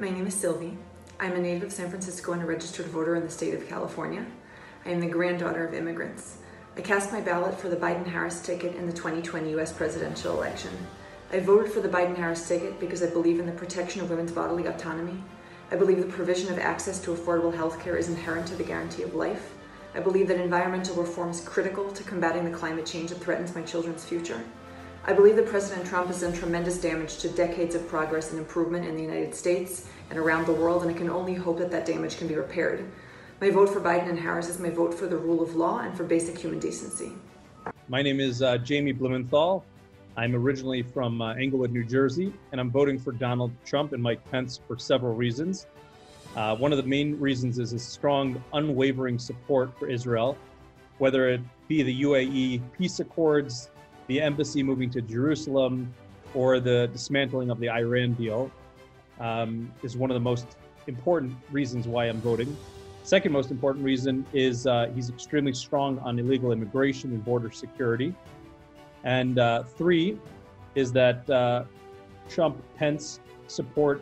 My name is Sylvie. I'm a native of San Francisco and a registered voter in the state of California. I am the granddaughter of immigrants. I cast my ballot for the Biden-Harris ticket in the 2020 U.S. presidential election. I voted for the Biden-Harris ticket because I believe in the protection of women's bodily autonomy. I believe the provision of access to affordable health care is inherent to the guarantee of life. I believe that environmental reform is critical to combating the climate change that threatens my children's future. I believe that President Trump has done tremendous damage to decades of progress and improvement in the United States and around the world, and I can only hope that that damage can be repaired. My vote for Biden and Harris is my vote for the rule of law and for basic human decency. My name is Jamie Blumenthal. I'm originally from Englewood, New Jersey, and I'm voting for Donald Trump and Mike Pence for several reasons. One of the main reasons is his strong, unwavering support for Israel, whether it be the UAE peace accords, the embassy moving to Jerusalem, or the dismantling of the Iran deal, is one of the most important reasons why I'm voting. Second most important reason is he's extremely strong on illegal immigration and border security. And three is that Trump, Pence support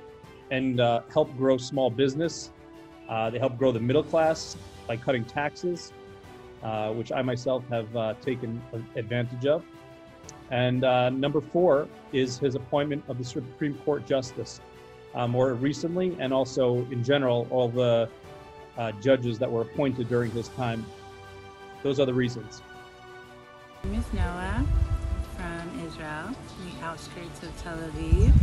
and help grow small business. They help grow the middle class by cutting taxes, which I myself have taken advantage of. And number four is his appointment of the Supreme Court Justice. More recently, and also in general, all the judges that were appointed during his time. Those are the reasons. My name is Noah from Israel, in the outskirts of Tel Aviv.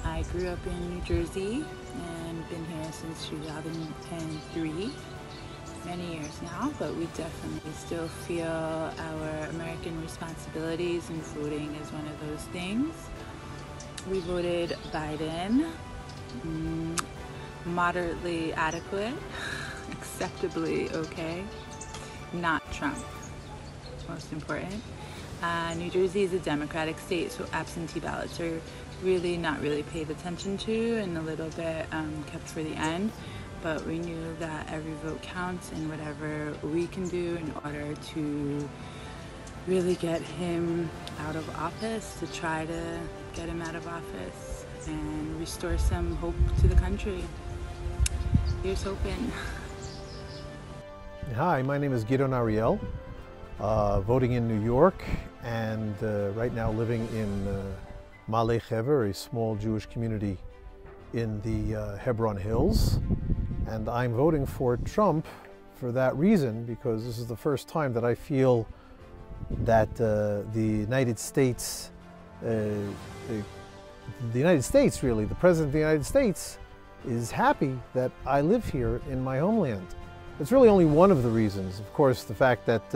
I grew up in New Jersey and been here since 2003. Many years now, but we definitely still feel our American responsibilities, and voting is one of those things. We voted Biden, moderately adequate, acceptably okay, not Trump, most important. New Jersey is a Democratic state, so absentee ballots are not really paid attention to and a little bit kept for the end. But we knew that every vote counts, and whatever we can do in order to really get him out of office, to try to get him out of office and restore some hope to the country. Here's hoping. Hi, my name is Gideon Ariel, voting in New York, and right now living in Ma'aleh Hever, a small Jewish community in the Hebron Hills. And I'm voting for Trump for that reason, because this is the first time that I feel that the United States, really, the President of the United States is happy that I live here in my homeland. It's really only one of the reasons. Of course, the fact that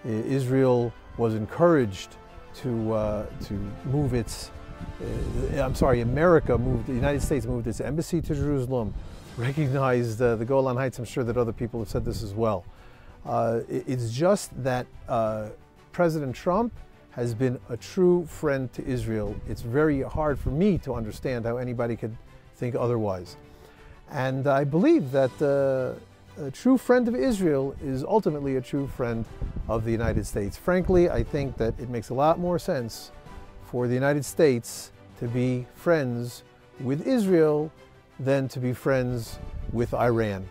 Israel was encouraged to move its, the United States moved its embassy to Jerusalem, recognized the Golan Heights. I'm sure that other people have said this as well. It's just that President Trump has been a true friend to Israel. It's very hard for me to understand how anybody could think otherwise. And I believe that a true friend of Israel is ultimately a true friend of the United States. Frankly, I think that it makes a lot more sense for the United States to be friends with Israel than to be friends with Iran,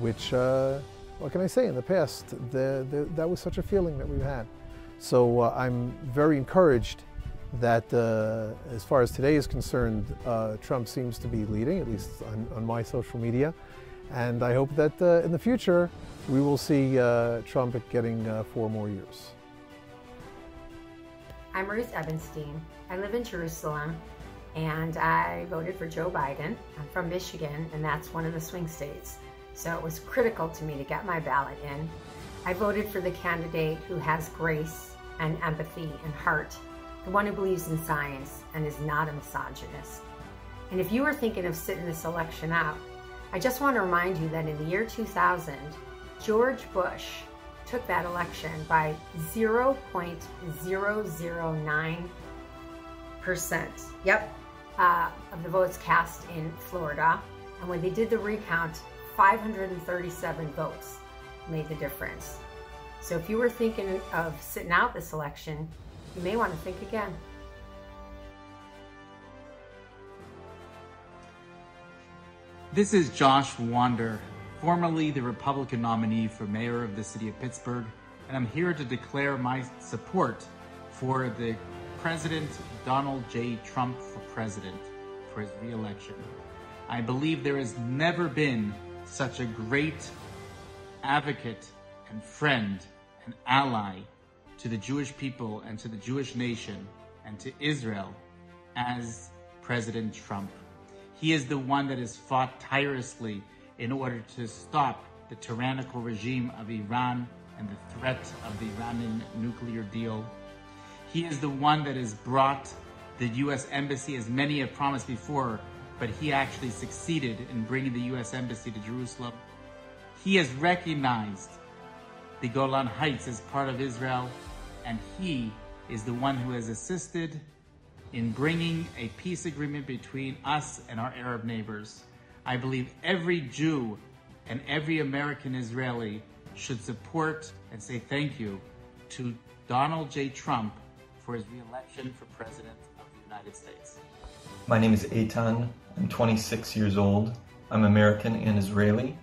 which, what can I say, in the past, that was such a feeling that we've had. So I'm very encouraged that as far as today is concerned, Trump seems to be leading, at least on my social media. And I hope that in the future, we will see Trump getting 4 more years. I'm Ruth Ebenstein. I live in Jerusalem, and I voted for Joe Biden. I'm from Michigan, and that's one of the swing states. So it was critical to me to get my ballot in. I voted for the candidate who has grace and empathy and heart, the one who believes in science and is not a misogynist. And if you were thinking of sitting this election out, I just want to remind you that in the year 2000, George Bush took that election by 0.009%. Yep. Of the votes cast in Florida. And when they did the recount, 537 votes made the difference. So if you were thinking of sitting out this election, you may want to think again. This is Josh Wander, formerly the Republican nominee for mayor of the city of Pittsburgh, and I'm here to declare my support for the President Donald J. Trump for president for his re-election. I believe there has never been such a great advocate and friend and ally to the Jewish people and to the Jewish nation and to Israel as President Trump. He is the one that has fought tirelessly in order to stop the tyrannical regime of Iran and the threat of the Iranian nuclear deal. He is the one that has brought the U.S. Embassy, as many have promised before, but he actually succeeded in bringing the U.S. Embassy to Jerusalem. He has recognized the Golan Heights as part of Israel, and he is the one who has assisted in bringing a peace agreement between us and our Arab neighbors. I believe every Jew and every American Israeli should support and say thank you to Donald J. Trump for his re-election for President of the United States. My name is Eitan. I'm 26 years old. I'm American and Israeli.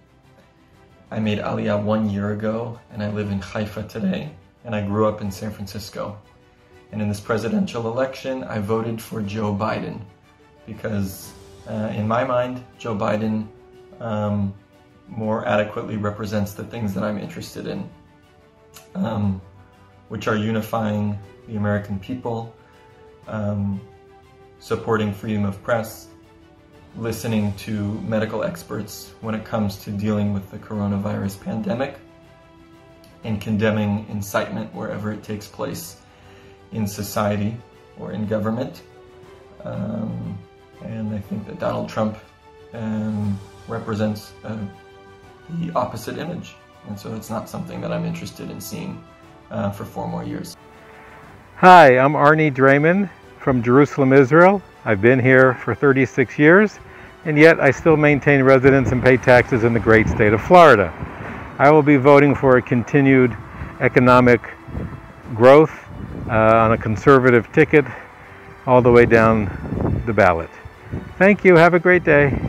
I made Aliyah 1 year ago, and I live in Haifa today, and I grew up in San Francisco. And in this presidential election, I voted for Joe Biden because, in my mind, Joe Biden more adequately represents the things that I'm interested in, which are unifying the American people, supporting freedom of press, listening to medical experts when it comes to dealing with the coronavirus pandemic, and condemning incitement wherever it takes place in society or in government. And I think that Donald Trump represents the opposite image. And so it's not something that I'm interested in seeing for 4 more years. Hi, I'm Arnie Drayman from Jerusalem, Israel. I've been here for 36 years, and yet I still maintain residence and pay taxes in the great state of Florida. I will be voting for a continued economic growth on a conservative ticket all the way down the ballot. Thank you. Have a great day.